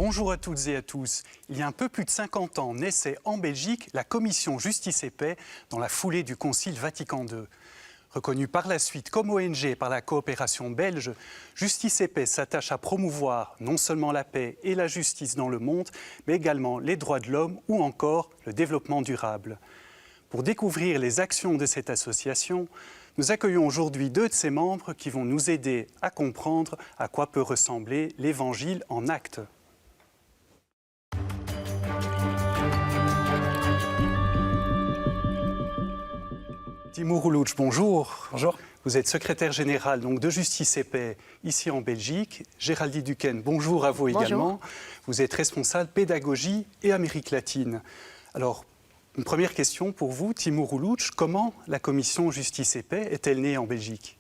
Bonjour à toutes et à tous. Il y a un peu plus de 50 ans, naissait en Belgique la commission Justice et Paix dans la foulée du Concile Vatican II. Reconnue par la suite comme ONG par la coopération belge, Justice et Paix s'attache à promouvoir non seulement la paix et la justice dans le monde, mais également les droits de l'homme ou encore le développement durable. Pour découvrir les actions de cette association, nous accueillons aujourd'hui deux de ses membres qui vont nous aider à comprendre à quoi peut ressembler l'Évangile en actes. Timur Uluc, bonjour. Bonjour. Vous êtes secrétaire général donc, de Justice et Paix ici en Belgique. Géraldine Duquesne, bonjour à vous également. Vous êtes responsable pédagogie et Amérique latine. Alors, une première question pour vous, Timur Uluc. Comment la commission Justice et Paix est-elle née en Belgique ?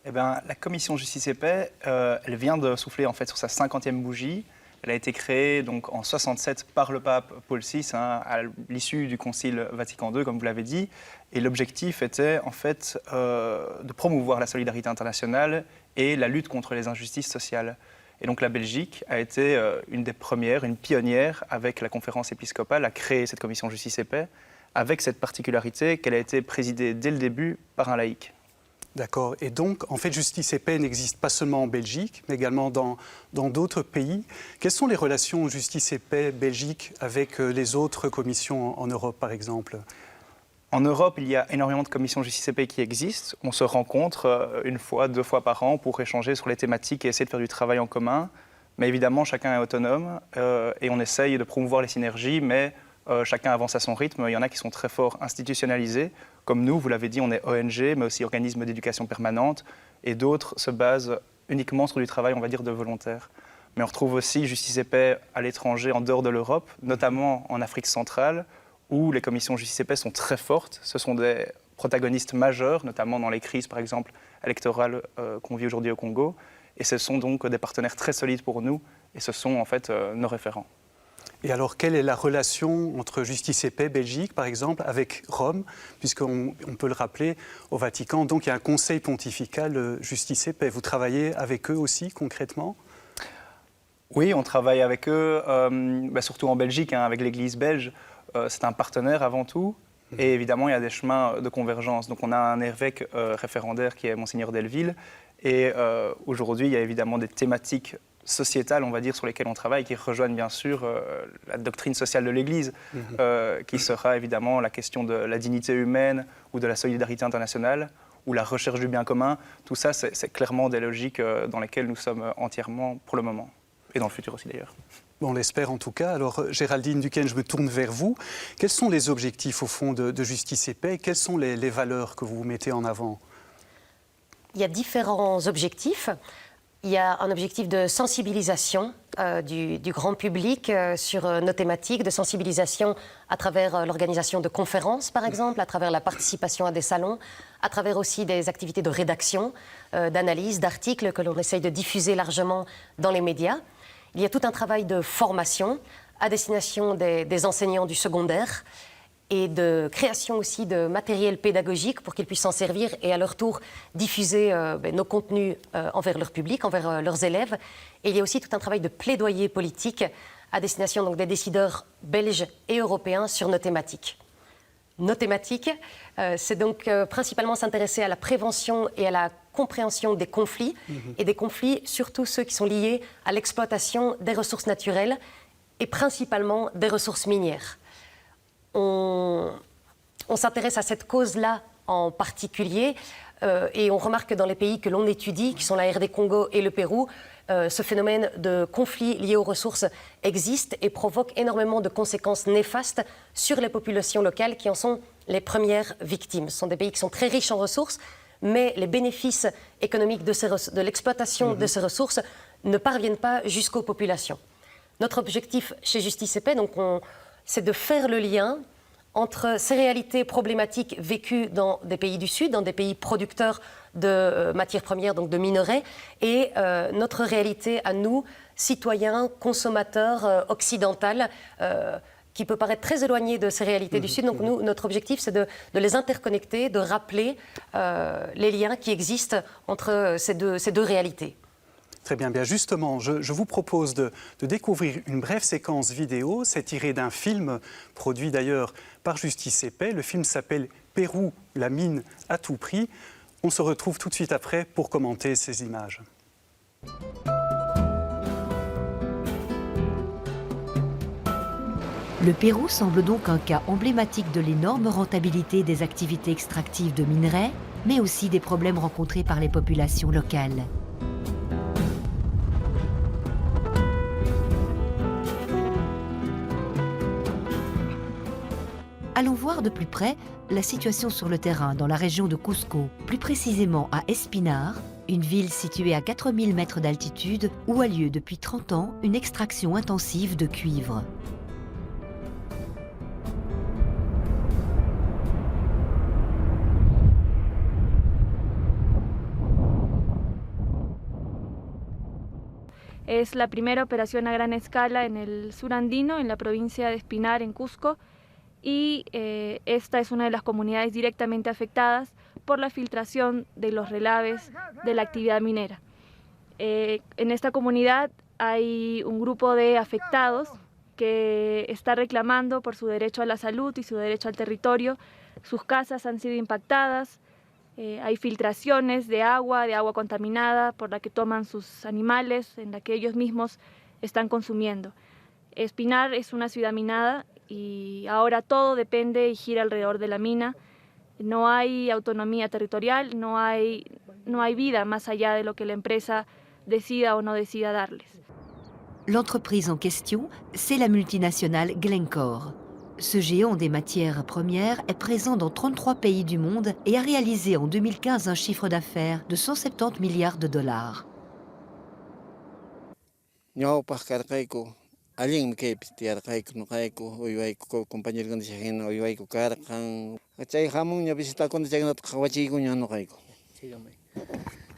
Eh bien, la commission Justice et Paix, elle vient de souffler en fait sur sa 50e bougie. Elle a été créée donc, en 67 par le pape Paul VI, à l'issue du Concile Vatican II, comme vous l'avez dit. Et l'objectif était en fait de promouvoir la solidarité internationale et la lutte contre les injustices sociales. Et donc la Belgique a été une des premières, une pionnière avec la conférence épiscopale à créer cette commission Justice et Paix, avec cette particularité qu'elle a été présidée dès le début par un laïc. D'accord. Et donc, en fait, Justice et Paix n'existe pas seulement en Belgique, mais également dans d'autres pays. Quelles sont les relations Justice et Paix Belgique avec les autres commissions en Europe, par exemple ? En Europe, il y a énormément de commissions Justice et Paix qui existent. On se rencontre une fois, 2 fois par an pour échanger sur les thématiques et essayer de faire du travail en commun. Mais évidemment, chacun est autonome et on essaye de promouvoir les synergies, mais chacun avance à son rythme. Il y en a qui sont très fort institutionnalisés. Comme nous, vous l'avez dit, on est ONG, mais aussi organisme d'éducation permanente. Et d'autres se basent uniquement sur du travail, on va dire, de volontaires. Mais on retrouve aussi Justice et Paix à l'étranger, en dehors de l'Europe, notamment en Afrique centrale, où les commissions Justice et Paix sont très fortes. Ce sont des protagonistes majeurs, notamment dans les crises, par exemple, électorales qu'on vit aujourd'hui au Congo. Et ce sont donc des partenaires très solides pour nous, et ce sont en fait nos référents. Et alors, quelle est la relation entre Justice et Paix Belgique, par exemple, avec Rome, puisqu'on peut le rappeler, au Vatican, donc il y a un conseil pontifical Justice et Paix. Vous travaillez avec eux aussi, concrètement ? Oui, on travaille avec eux, surtout en Belgique, avec l'Église belge. C'est un partenaire avant tout. Et évidemment, il y a des chemins de convergence. Donc on a un évêque référendaire qui est Monseigneur Delville. Et aujourd'hui, il y a évidemment des thématiques sociétales, on va dire, sur lesquelles on travaille, qui rejoignent bien sûr la doctrine sociale de l'Église, qui sera évidemment la question de la dignité humaine ou de la solidarité internationale, ou la recherche du bien commun. Tout ça, c'est clairement des logiques dans lesquelles nous sommes entièrement pour le moment, et dans le futur aussi d'ailleurs. Bon, on l'espère en tout cas. Alors, Géraldine Duquesne, je me tourne vers vous. Quels sont les objectifs, au fond, de Justice et Paix ? Quelles sont les valeurs que vous mettez en avant ? Il y a différents objectifs. Il y a un objectif de sensibilisation du grand public sur nos thématiques, de sensibilisation à travers l'organisation de conférences, par exemple, à travers la participation à des salons, à travers aussi des activités de rédaction, d'analyse, d'articles que l'on essaye de diffuser largement dans les médias. Il y a tout un travail de formation à destination des enseignants du secondaire et de création aussi de matériel pédagogique pour qu'ils puissent s'en servir et à leur tour diffuser nos contenus envers leur public, envers leurs élèves. Et il y a aussi tout un travail de plaidoyer politique à destination donc, des décideurs belges et européens sur nos thématiques. Nos thématiques, c'est donc principalement s'intéresser à la prévention et à la compréhension des conflits, et des conflits surtout ceux qui sont liés à l'exploitation des ressources naturelles et principalement des ressources minières. On s'intéresse à cette cause-là en particulier et on remarque que dans les pays que l'on étudie, qui sont la RD Congo et le Pérou, ce phénomène de conflit lié aux ressources existe et provoque énormément de conséquences néfastes sur les populations locales qui en sont les premières victimes. Ce sont des pays qui sont très riches en ressources, mais les bénéfices économiques de l'exploitation de ces ressources ne parviennent pas jusqu'aux populations. Notre objectif chez Justice et Paix, donc, c'est de faire le lien entre ces réalités problématiques vécues dans des pays du Sud, dans des pays producteurs de matières premières, donc de minerais, et notre réalité à nous, citoyens, consommateurs occidentaux, qui peut paraître très éloignée de ces réalités du Sud. Donc nous, notre objectif, c'est de les interconnecter, de rappeler les liens qui existent entre ces deux réalités. Très bien, bien justement, je vous propose de découvrir une brève séquence vidéo. C'est tiré d'un film produit d'ailleurs par Justice et Paix. Le film s'appelle « Pérou, la mine à tout prix ». On se retrouve tout de suite après pour commenter ces images. Le Pérou semble donc un cas emblématique de l'énorme rentabilité des activités extractives de minerais, mais aussi des problèmes rencontrés par les populations locales. Allons voir de plus près la situation sur le terrain dans la région de Cusco, plus précisément à Espinar, une ville située à 4000 mètres d'altitude où a lieu depuis 30 ans une extraction intensive de cuivre. Es la primera operación a gran escala en el sur andino, en la provincia de Espinar, en Cusco, y esta es una de las comunidades directamente afectadas por la filtración de los relaves de la actividad minera. En esta comunidad hay un grupo de afectados que está reclamando por su derecho a la salud y su derecho al territorio. Sus casas han sido impactadas, hay filtraciones de agua contaminada por la que toman sus animales, en la que ellos mismos están consumiendo. Espinar es una ciudad minada y ahora todo depende y gira alrededor de la mina. No hay autonomía territorial, no hay vida más allá de lo que la empresa decida o no decida darles. L'entreprise en question, c'est la multinationale Glencore. Ce géant des matières premières est présent dans 33 pays du monde et a réalisé en 2015 un chiffre d'affaires de 170 milliards de dollars. Alguien que pistear kaiko no kaiko oiwaiko compañero con dijeno oiwaiko karkan achai jamun ya visita con dijeno kawachi kunya no kaiko.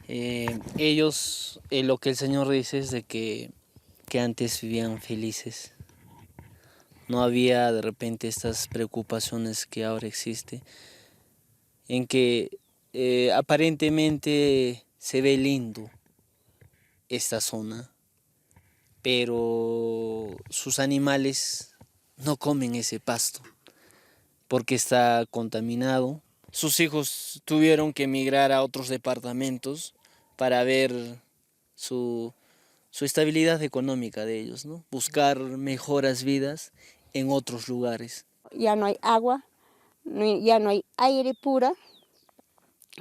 Ellos lo que el Señor dice es de que antes vivían felices. No había de repente estas preocupaciones que ahora existe, en que aparentemente se ve lindo esta zona, pero sus animales no comen ese pasto porque está contaminado. Sus hijos tuvieron que emigrar a otros departamentos para ver su estabilidad económica de ellos, ¿no? Buscar mejoras vidas en otros lugares. Ya no hay agua, ya no hay aire pura.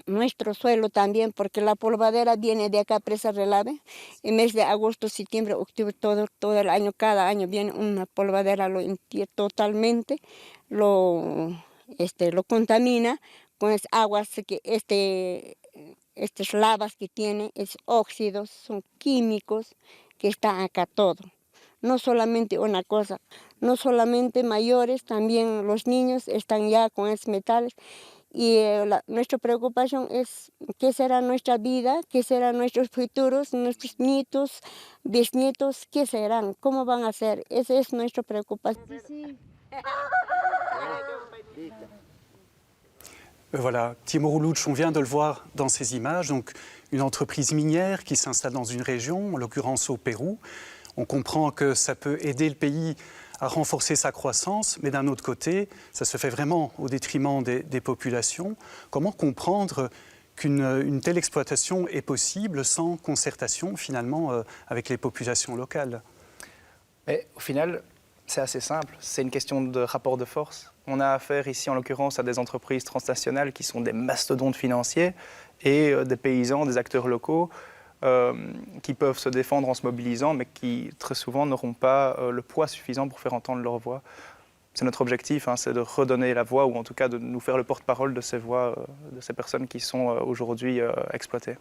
Nuestro suelo también, porque la polvadera viene de acá, presa Relave. En mes de agosto, septiembre, octubre, todo el año, cada año viene una polvadera, lo entierra totalmente, lo contamina con las aguas, que estas lavas que tiene, es óxidos, son químicos que están acá todo. No solamente una cosa, no solamente mayores, también los niños están ya con esos metales. Y nuestra preocupación es qué será nuestra vida, qué serán nuestros futuros, nuestros nietos, bisnietos, qué serán, cómo van a ser. Esa es nuestra preocupación. Voilà, Timur Uluc, on vient de le voir dans ces images, donc une entreprise minière qui s'installe dans une région, en l'occurrence au Pérou. On comprend que ça peut aider le pays à renforcer sa croissance, mais d'un autre côté, ça se fait vraiment au détriment des populations. Comment comprendre qu'une telle exploitation est possible sans concertation finalement avec les populations locales? Mais au final, c'est assez simple, c'est une question de rapport de force. On a affaire ici en l'occurrence à des entreprises transnationales qui sont des mastodontes financiers et des paysans, des acteurs locaux qui peuvent se défendre en se mobilisant, mais qui très souvent n'auront pas le poids suffisant pour faire entendre leur voix. C'est notre objectif, c'est de redonner la voix, ou en tout cas de nous faire le porte-parole de ces voix, de ces personnes qui sont aujourd'hui exploitées.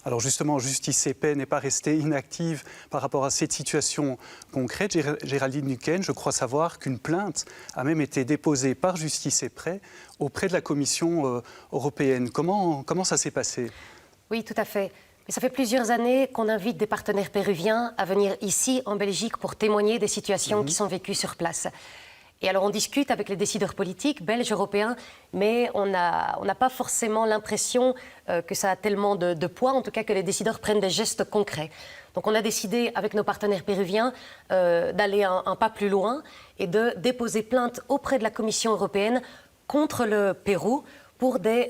Alors justement, Justice et Paix n'est pas restée inactive par rapport à cette situation concrète. Géraldine Nuken, je crois savoir qu'une plainte a même été déposée par Justice et Paix auprès de la Commission européenne. Comment ça s'est passé? Oui, tout à fait. Mais ça fait plusieurs années qu'on invite des partenaires péruviens à venir ici, en Belgique, pour témoigner des situations qui sont vécues sur place. Et alors on discute avec les décideurs politiques, belges, européens, mais on n'a pas forcément l'impression que ça a tellement de poids, en tout cas que les décideurs prennent des gestes concrets. Donc on a décidé avec nos partenaires péruviens d'aller un pas plus loin et de déposer plainte auprès de la Commission européenne contre le Pérou pour des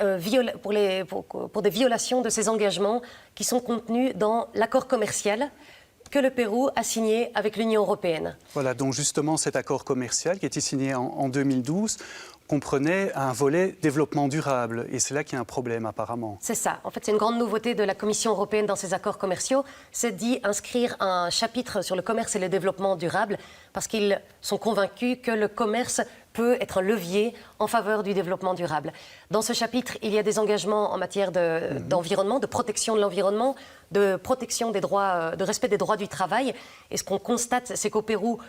violations de ces engagements qui sont contenus dans l'accord commercial que le Pérou a signé avec l'Union européenne. Voilà, donc justement cet accord commercial qui a été signé en 2012 comprenait un volet développement durable. Et c'est là qu'il y a un problème apparemment. C'est ça. En fait, c'est une grande nouveauté de la Commission européenne dans ses accords commerciaux, c'est d'y inscrire un chapitre sur le commerce et le développement durable, parce qu'ils sont convaincus que le commerce peut être un levier en faveur du développement durable. Dans ce chapitre, il y a des engagements en matière d'environnement, de protection de l'environnement, de protection des droits, de respect des droits du travail. Et ce qu'on constate, c'est qu'au Pérou,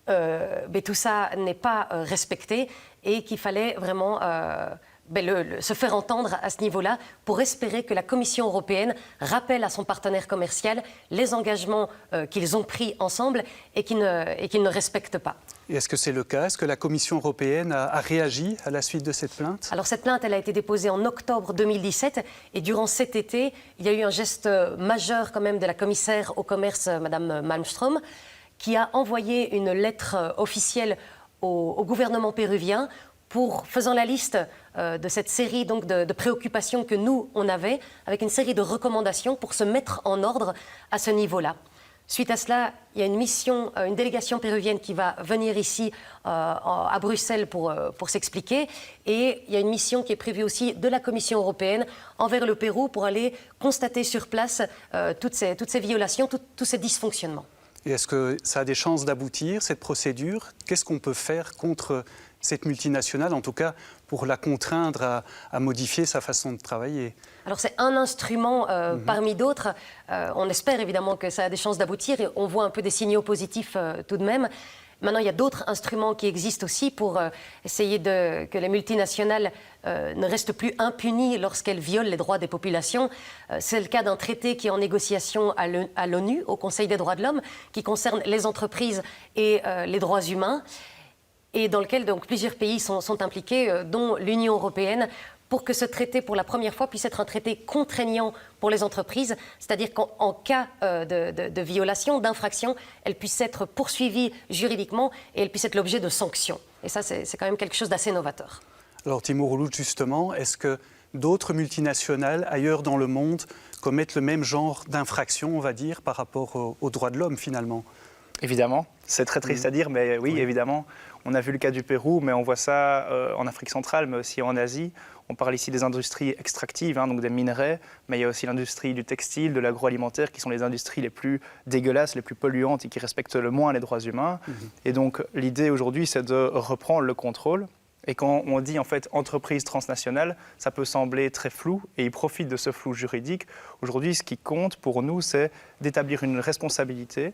tout ça n'est pas respecté et qu'il fallait vraiment se faire entendre à ce niveau-là pour espérer que la Commission européenne rappelle à son partenaire commercial les engagements qu'ils ont pris ensemble et qu'ils ne respectent pas. Et est-ce que c'est le cas? Est-ce que la Commission européenne a réagi à la suite de cette plainte? Alors cette plainte, elle a été déposée en octobre 2017 et durant cet été, il y a eu un geste majeur quand même de la commissaire au commerce, Madame Malmström, qui a envoyé une lettre officielle au gouvernement péruvien faisant la liste de cette série donc, de préoccupations que nous, on avait, avec une série de recommandations pour se mettre en ordre à ce niveau-là. Suite à cela, il y a une délégation péruvienne qui va venir ici à Bruxelles pour s'expliquer. Et il y a une mission qui est prévue aussi de la Commission européenne envers le Pérou pour aller constater sur place toutes ces violations, tous ces dysfonctionnements. Et est-ce que ça a des chances d'aboutir, cette procédure? Qu'est-ce qu'on peut faire contre cette multinationale, en tout cas pour la contraindre à modifier sa façon de travailler? Alors c'est un instrument parmi d'autres. On espère évidemment que ça a des chances d'aboutir et on voit un peu des signaux positifs tout de même. Maintenant, il y a d'autres instruments qui existent aussi pour essayer que les multinationales ne restent plus impunies lorsqu'elles violent les droits des populations. C'est le cas d'un traité qui est en négociation à l'ONU, au Conseil des droits de l'homme, qui concerne les entreprises et les droits humains, et dans lequel donc, plusieurs pays sont impliqués, dont l'Union européenne, pour que ce traité, pour la première fois, puisse être un traité contraignant pour les entreprises, c'est-à-dire qu'en cas de violation, d'infraction, elles puissent être poursuivies juridiquement et elles puissent être l'objet de sanctions. Et ça, c'est quand même quelque chose d'assez novateur. Alors, Timo Roulout, justement, est-ce que d'autres multinationales ailleurs dans le monde commettent le même genre d'infraction, on va dire, par rapport aux droits de l'homme, finalement? Évidemment, c'est très triste à dire, mais oui, évidemment. On a vu le cas du Pérou, mais on voit ça en Afrique centrale, mais aussi en Asie. On parle ici des industries extractives, donc des minerais, mais il y a aussi l'industrie du textile, de l'agroalimentaire, qui sont les industries les plus dégueulasses, les plus polluantes et qui respectent le moins les droits humains. Et donc l'idée aujourd'hui, c'est de reprendre le contrôle. Et quand on dit en fait entreprise transnationale, ça peut sembler très flou et ils profitent de ce flou juridique. Aujourd'hui, ce qui compte pour nous, c'est d'établir une responsabilité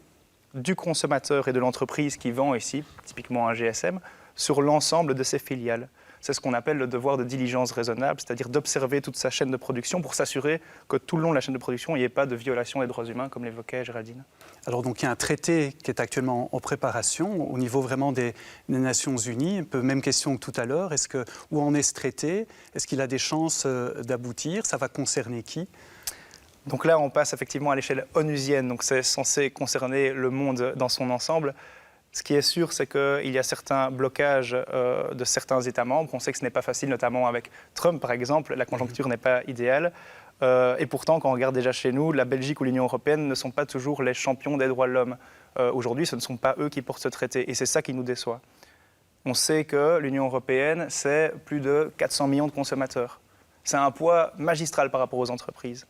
du consommateur et de l'entreprise qui vend ici, typiquement un GSM, sur l'ensemble de ses filiales. C'est ce qu'on appelle le devoir de diligence raisonnable, c'est-à-dire d'observer toute sa chaîne de production pour s'assurer que tout le long de la chaîne de production, il n'y ait pas de violation des droits humains, comme l'évoquait Géraldine. Alors donc il y a un traité qui est actuellement en préparation au niveau vraiment des Nations Unies. Un peu même question que tout à l'heure. Où en est ce traité? Est-ce qu'il a des chances d'aboutir? Ça va concerner qui? Donc là, on passe effectivement à l'échelle onusienne, donc c'est censé concerner le monde dans son ensemble. Ce qui est sûr, c'est qu'il y a certains blocages de certains États membres. On sait que ce n'est pas facile, notamment avec Trump, par exemple. La conjoncture n'est pas idéale. Et pourtant, quand on regarde déjà chez nous, la Belgique ou l'Union européenne ne sont pas toujours les champions des droits de l'homme. Aujourd'hui, ce ne sont pas eux qui portent ce traité. Et c'est ça qui nous déçoit. On sait que l'Union européenne, c'est plus de 400 millions de consommateurs. C'est un poids magistral par rapport aux entreprises.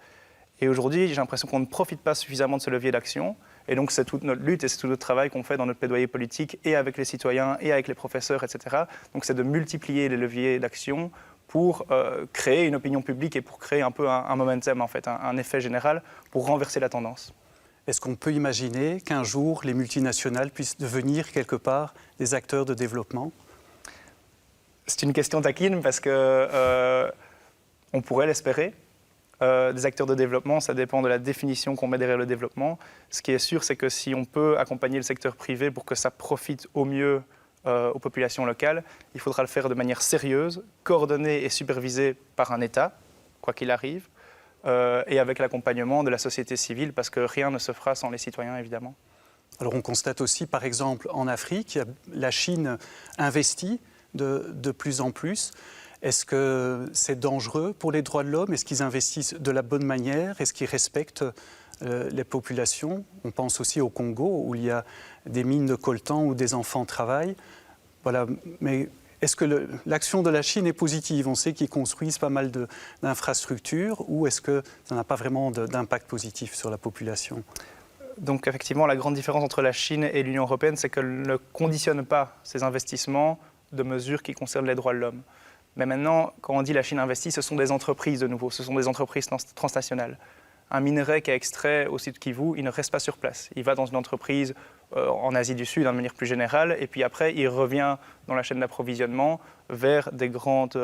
Et aujourd'hui, j'ai l'impression qu'on ne profite pas suffisamment de ce levier d'action. Et donc, c'est toute notre lutte et c'est tout notre travail qu'on fait dans notre plaidoyer politique et avec les citoyens et avec les professeurs, etc. Donc, c'est de multiplier les leviers d'action pour créer une opinion publique et pour créer un peu un momentum, en fait, un effet général pour renverser la tendance. Est-ce qu'on peut imaginer qu'un jour, les multinationales puissent devenir quelque part des acteurs de développement? C'est une question taquine parce que on pourrait l'espérer. Des acteurs de développement, ça dépend de la définition qu'on met derrière le développement. Ce qui est sûr, c'est que si on peut accompagner le secteur privé pour que ça profite au mieux aux populations locales, il faudra le faire de manière sérieuse, coordonnée et supervisée par un État, quoi qu'il arrive, et avec l'accompagnement de la société civile, parce que rien ne se fera sans les citoyens, évidemment. Alors on constate aussi, par exemple, en Afrique, la Chine investit de plus en plus. Est-ce que c'est dangereux pour les droits de l'homme? Est-ce qu'ils investissent de la bonne manière? Est-ce qu'ils respectent les populations? On pense aussi au Congo, où il y a des mines de coltan où des enfants travaillent. Voilà. Mais est-ce que l'action de la Chine est positive? On sait qu'ils construisent pas mal d'infrastructures, ou est-ce que ça n'a pas vraiment d'impact positif sur la population? Donc effectivement, la grande différence entre la Chine et l'Union européenne, c'est qu'elle ne conditionne pas ses investissements de mesures qui concernent les droits de l'homme. Mais maintenant, quand on dit la Chine investit, ce sont des entreprises de nouveau, ce sont des entreprises transnationales. Un minerai qui est extrait au site Kivu, il ne reste pas sur place. Il va dans une entreprise en Asie du Sud, de manière plus générale, et puis après, il revient dans la chaîne d'approvisionnement vers des grandes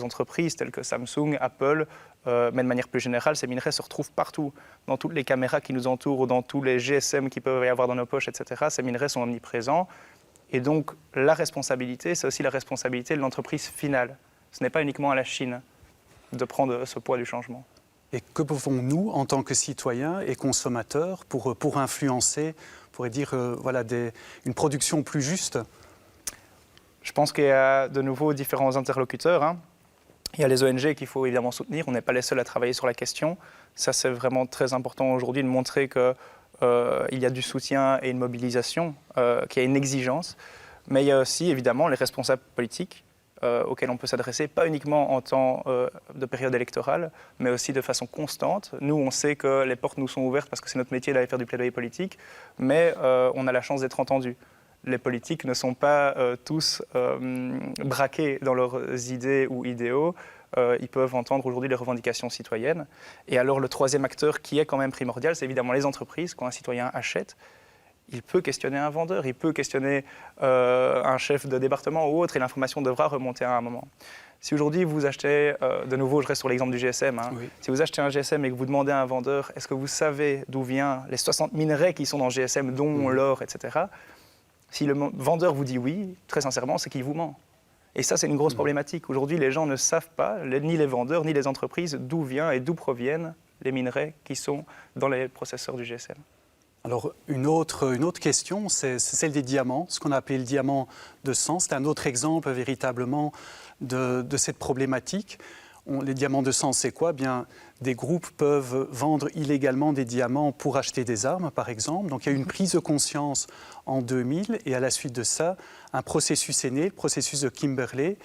entreprises telles que Samsung, Apple, mais de manière plus générale, ces minerais se retrouvent partout, dans toutes les caméras qui nous entourent, ou dans tous les GSM qui peuvent y avoir dans nos poches, etc. Ces minerais sont omniprésents. Et donc, la responsabilité, c'est aussi la responsabilité de l'entreprise finale. Ce n'est pas uniquement à la Chine de prendre ce poids du changement. Et que pouvons-nous, en tant que citoyens et consommateurs, pour influencer, on pourrait dire, voilà, une production plus juste? Je pense qu'il y a de nouveau différents interlocuteurs, hein. Il y a les ONG qu'il faut évidemment soutenir. On n'est pas les seuls à travailler sur la question. Ça, c'est vraiment très important aujourd'hui de montrer qu'il y a du soutien et une mobilisation, qu'il y a une exigence. Mais il y a aussi évidemment les responsables politiques auxquels on peut s'adresser, pas uniquement en temps de période électorale, mais aussi de façon constante. Nous, on sait que les portes nous sont ouvertes parce que c'est notre métier d'aller faire du plaidoyer politique, mais on a la chance d'être entendus. Les politiques ne sont pas tous braqués dans leurs idées ou idéaux. Ils peuvent entendre aujourd'hui les revendications citoyennes. Et alors le troisième acteur qui est quand même primordial, c'est évidemment les entreprises. Quand un citoyen achète, il peut questionner un vendeur, il peut questionner un chef de département ou autre, et l'information devra remonter à un moment. Si aujourd'hui vous achetez, de nouveau je reste sur l'exemple du GSM, hein, oui. Si vous achetez un GSM et que vous demandez à un vendeur, est-ce que vous savez d'où viennent les 60 minerais qui sont dans le GSM, dont l'or, etc. Si le vendeur vous dit oui, très sincèrement, c'est qu'il vous ment. Et ça, c'est une grosse problématique. Aujourd'hui, les gens ne savent pas, ni les vendeurs, ni les entreprises, d'où viennent et d'où proviennent les minerais qui sont dans les processeurs du GSM. Alors, une autre question, c'est celle des diamants, ce qu'on a appelé le diamant de sang. C'est un autre exemple, véritablement, de cette problématique. Les diamants de sang, c'est quoi? Bien, des groupes peuvent vendre illégalement des diamants pour acheter des armes, par exemple. Donc, il y a eu une prise de conscience en 2000, et à la suite de ça, un processus est né, le processus de Kimberley,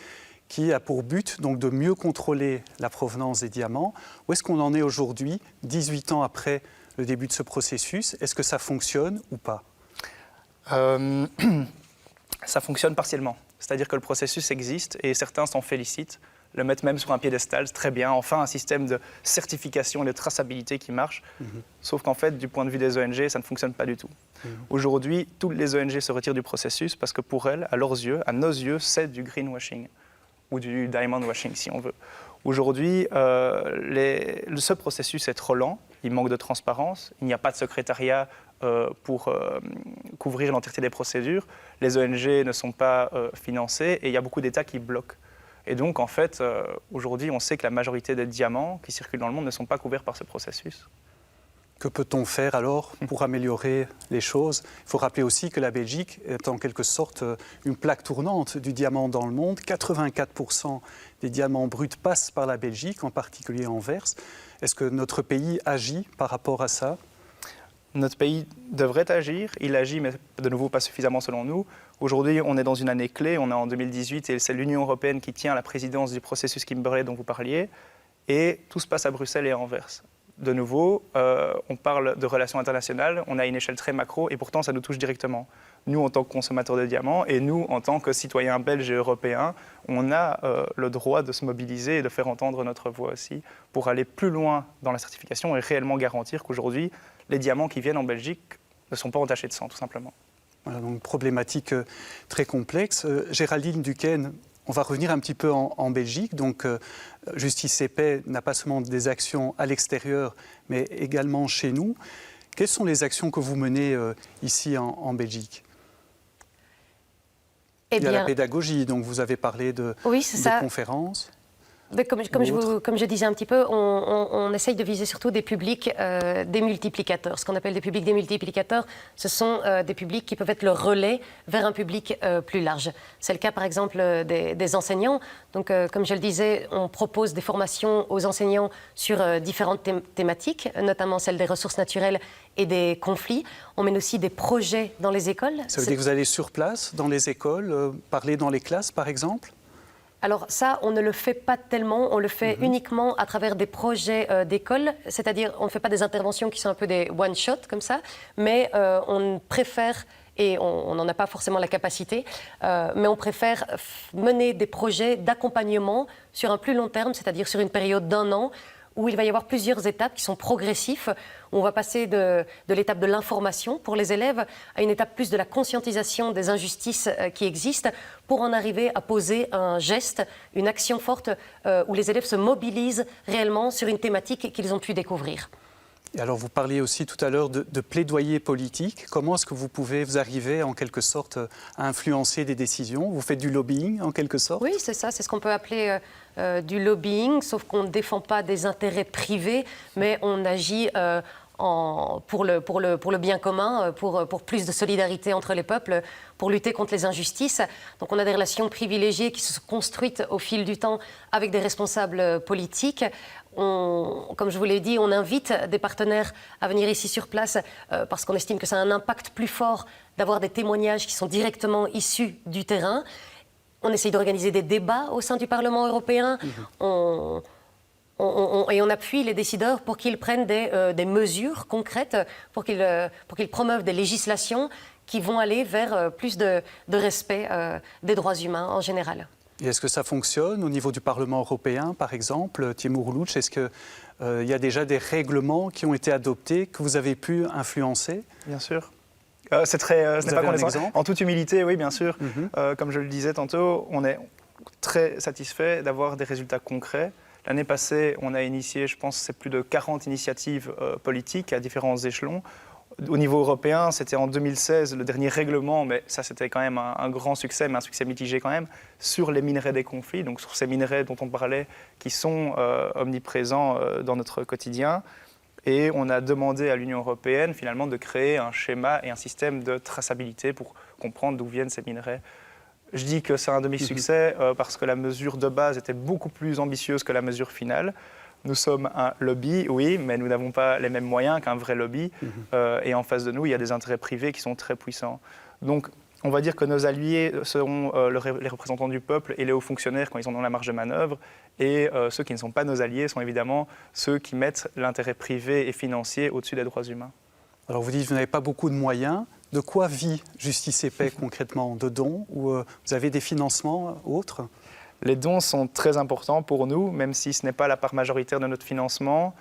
qui a pour but donc de mieux contrôler la provenance des diamants. Où est-ce qu'on en est aujourd'hui, 18 ans après le début de ce processus? Est-ce que ça fonctionne ou pas? Ça fonctionne partiellement. C'est-à-dire que le processus existe et certains s'en félicitent, le mettent même sur un piédestal, très bien, enfin un système de certification et de traçabilité qui marche. Sauf qu'en fait, du point de vue des ONG, ça ne fonctionne pas du tout. Aujourd'hui, toutes les ONG se retirent du processus parce que pour elles, à leurs yeux, à nos yeux, c'est du greenwashing ou du diamond washing si on veut. Aujourd'hui, ce processus est trop lent, il manque de transparence, il n'y a pas de secrétariat pour couvrir l'entièreté des procédures, les ONG ne sont pas financées et il y a beaucoup d'États qui bloquent. Et donc, en fait, aujourd'hui, on sait que la majorité des diamants qui circulent dans le monde ne sont pas couverts par ce processus. Que peut-on faire alors pour améliorer les choses? Il faut rappeler aussi que la Belgique est en quelque sorte une plaque tournante du diamant dans le monde. 84% des diamants bruts passent par la Belgique, en particulier Anvers. Est-ce que notre pays agit par rapport à ça? Notre pays devrait agir, il agit, mais de nouveau pas suffisamment selon nous. Aujourd'hui, on est dans une année clé, on est en 2018 et c'est l'Union européenne qui tient la présidence du processus Kimberley dont vous parliez. Et tout se passe à Bruxelles et à Anvers. De nouveau, on parle de relations internationales, on a une échelle très macro et pourtant ça nous touche directement. Nous, en tant que consommateurs de diamants et nous, en tant que citoyens belges et européens, on a le droit de se mobiliser et de faire entendre notre voix aussi pour aller plus loin dans la certification et réellement garantir qu'aujourd'hui, les diamants qui viennent en Belgique ne sont pas entachés de sang, tout simplement. Voilà, donc problématique très complexe. Géraldine Duquesne, on va revenir un petit peu en Belgique. Donc, Justice et Paix n'a pas seulement des actions à l'extérieur, mais également chez nous. Quelles sont les actions que vous menez ici en Belgique? Il y a la pédagogie, donc vous avez parlé de conférences. Mais comme je disais un petit peu, on essaye de viser surtout des publics des multiplicateurs. Ce qu'on appelle des publics des multiplicateurs, ce sont des publics qui peuvent être le relais vers un public plus large. C'est le cas par exemple des enseignants. Donc comme je le disais, on propose des formations aux enseignants sur différentes thématiques, notamment celle des ressources naturelles et des conflits. On mène aussi des projets dans les écoles. Ça veut dire que vous allez sur place, dans les écoles, parler dans les classes par exemple ? Alors ça, on ne le fait pas tellement, on le fait uniquement à travers des projets d'école, c'est-à-dire on ne fait pas des interventions qui sont un peu des one-shot comme ça, mais on préfère, et on n'en a pas forcément la capacité, mais on préfère mener des projets d'accompagnement sur un plus long terme, c'est-à-dire sur une période d'1 an, où il va y avoir plusieurs étapes qui sont progressifs. On va passer de l'étape de l'information pour les élèves à une étape plus de la conscientisation des injustices qui existent pour en arriver à poser un geste, une action forte où les élèves se mobilisent réellement sur une thématique qu'ils ont pu découvrir. Et alors vous parliez aussi tout à l'heure de plaidoyer politique. Comment est-ce que vous arriver en quelque sorte à influencer des décisions? Vous faites du lobbying en quelque sorte? Oui, c'est ça, c'est ce qu'on peut appeler du lobbying, sauf qu'on ne défend pas des intérêts privés, mais on agit pour le bien commun, pour plus de solidarité entre les peuples, pour lutter contre les injustices. Donc on a des relations privilégiées qui se sont construites au fil du temps avec des responsables politiques. Comme je vous l'ai dit, on invite des partenaires à venir ici sur place parce qu'on estime que ça a un impact plus fort d'avoir des témoignages qui sont directement issus du terrain. On essaye d'organiser des débats au sein du Parlement européen. Et on appuie les décideurs pour qu'ils prennent des mesures concrètes, pour qu'ils promeuvent des législations qui vont aller vers plus de respect des droits humains en général. Et est-ce que ça fonctionne au niveau du Parlement européen, par exemple? Timur Uluç, est-ce qu'il y a déjà des règlements qui ont été adoptés, que vous avez pu influencer? Bien sûr. C'est très, ce n'est pas condescendant. En toute humilité, oui, bien sûr. Comme je le disais tantôt, on est très satisfait d'avoir des résultats concrets. L'année passée, on a initié, je pense, c'est plus de 40 initiatives politiques à différents échelons. Au niveau européen, c'était en 2016 le dernier règlement, mais ça c'était quand même un grand succès, mais un succès mitigé quand même, sur les minerais des conflits, donc sur ces minerais dont on parlait, qui sont omniprésents dans notre quotidien. Et on a demandé à l'Union européenne finalement de créer un schéma et un système de traçabilité pour comprendre d'où viennent ces minerais. Je dis que c'est un demi-succès parce que la mesure de base était beaucoup plus ambitieuse que la mesure finale. Nous sommes un lobby, oui, mais nous n'avons pas les mêmes moyens qu'un vrai lobby. Et en face de nous, il y a des intérêts privés qui sont très puissants. Donc, on va dire que nos alliés seront les représentants du peuple et les hauts fonctionnaires quand ils ont dans la marge de manœuvre. Et ceux qui ne sont pas nos alliés sont évidemment ceux qui mettent l'intérêt privé et financier au-dessus des droits humains. Alors, vous dites que vous n'avez pas beaucoup de moyens. De quoi vit Justice et Paix concrètement? De dons ou vous avez des financements autres? Les dons sont très importants pour nous, même si ce n'est pas la part majoritaire de notre financement.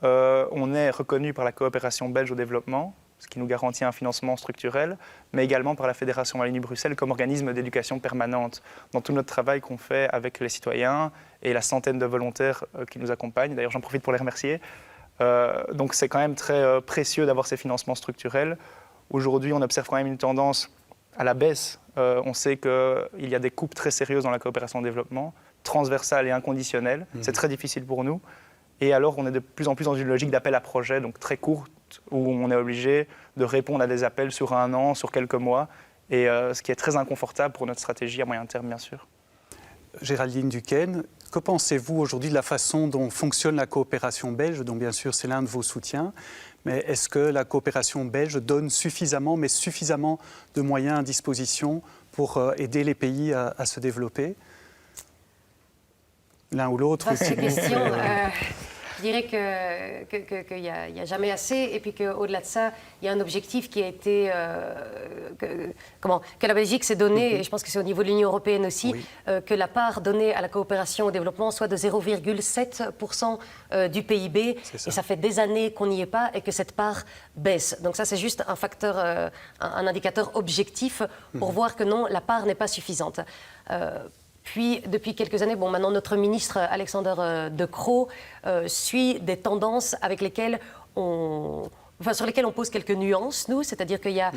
On est reconnu par la coopération belge au développement, ce qui nous garantit un financement structurel, mais également par la Fédération Wallonie-Bruxelles comme organisme d'éducation permanente dans tout notre travail qu'on fait avec les citoyens et la centaine de volontaires qui nous accompagnent. D'ailleurs, j'en profite pour les remercier. Donc c'est quand même très précieux d'avoir ces financements structurels. Aujourd'hui, on observe quand même une tendance à la baisse. On sait qu'il y a des coupes très sérieuses dans la coopération au développement, transversales et inconditionnelles. C'est très difficile pour nous. Et alors, on est de plus en plus dans une logique d'appel à projet, donc très courte, où on est obligé de répondre à des appels sur 1 an, sur quelques mois, et ce qui est très inconfortable pour notre stratégie à moyen terme, bien sûr. Géraldine Duquesne, que pensez-vous aujourd'hui de la façon dont fonctionne la coopération belge, dont bien sûr c'est l'un de vos soutiens, mais est-ce que la coopération belge donne suffisamment de moyens à disposition pour aider les pays à se développer? L'un ou l'autre? Vaste question. Je dirais qu'il n'y a jamais assez, et puis qu'au-delà de ça, il y a un objectif qui a été que la Belgique s'est donné, et je pense que c'est au niveau de l'Union européenne aussi, que la part donnée à la coopération au développement soit de 0,7% du PIB, et ça fait des années qu'on n'y est pas, et que cette part baisse. Donc ça, c'est juste un facteur, un indicateur objectif pour voir que non, la part n'est pas suffisante. Puis, depuis quelques années, maintenant notre ministre Alexander De Croo suit des tendances avec lesquelles on enfin, sur lesquels on pose quelques nuances, nous, c'est-à-dire qu'il y a,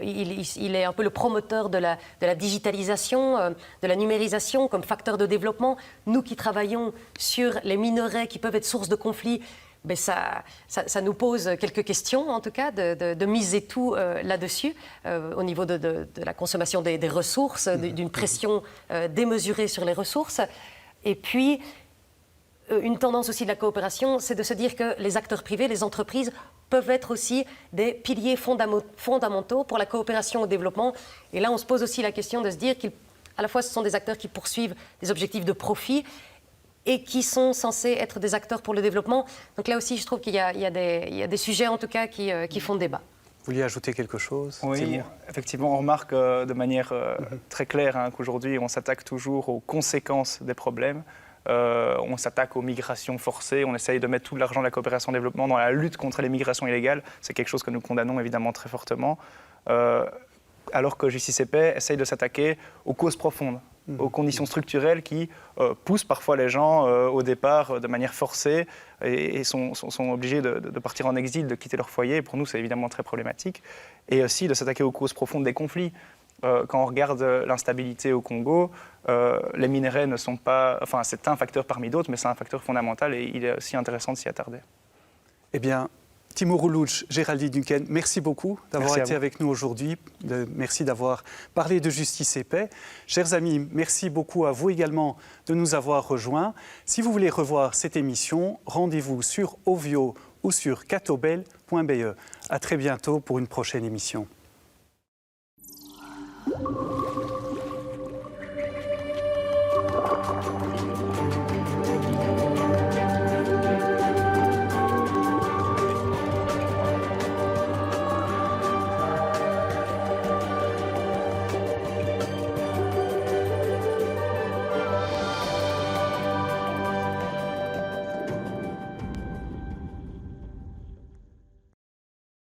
il est un peu le promoteur de la digitalisation, de la numérisation comme facteur de développement. Nous qui travaillons sur les minerais qui peuvent être source de conflits, ben ça nous pose quelques questions, en tout cas, de miser tout là-dessus, au niveau de la consommation des ressources, d'une pression démesurée sur les ressources. Et puis, une tendance aussi de la coopération, c'est de se dire que les acteurs privés, les entreprises, peuvent être aussi des piliers fondamentaux pour la coopération au développement. Et là, on se pose aussi la question de se dire qu'à la fois, ce sont des acteurs qui poursuivent des objectifs de profit et qui sont censés être des acteurs pour le développement. Donc là aussi, je trouve qu'il y a des sujets, en tout cas, qui font débat. Vous vouliez ajouter quelque chose? Oui, effectivement, on remarque de manière très claire qu'aujourd'hui, on s'attaque toujours aux conséquences des problèmes. On s'attaque aux migrations forcées, on essaye de mettre tout l'argent de la coopération développement dans la lutte contre les migrations illégales. C'est quelque chose que nous condamnons évidemment très fortement. Alors que JCCP essaye de s'attaquer aux causes profondes, aux conditions structurelles qui poussent parfois les gens au départ de manière forcée et sont obligés de partir en exil, de quitter leur foyer. Pour nous, c'est évidemment très problématique. Et aussi de s'attaquer aux causes profondes des conflits. Quand on regarde l'instabilité au Congo, les minerais ne sont pas... Enfin, c'est un facteur parmi d'autres, mais c'est un facteur fondamental et il est aussi intéressant de s'y attarder. Eh bien, Timur Uluc, Géraldine Duncan, merci beaucoup d'avoir été avec nous aujourd'hui. Merci d'avoir parlé de justice et paix. Chers amis, merci beaucoup à vous également de nous avoir rejoints. Si vous voulez revoir cette émission, rendez-vous sur Ovio ou sur catobel.be. À très bientôt pour une prochaine émission.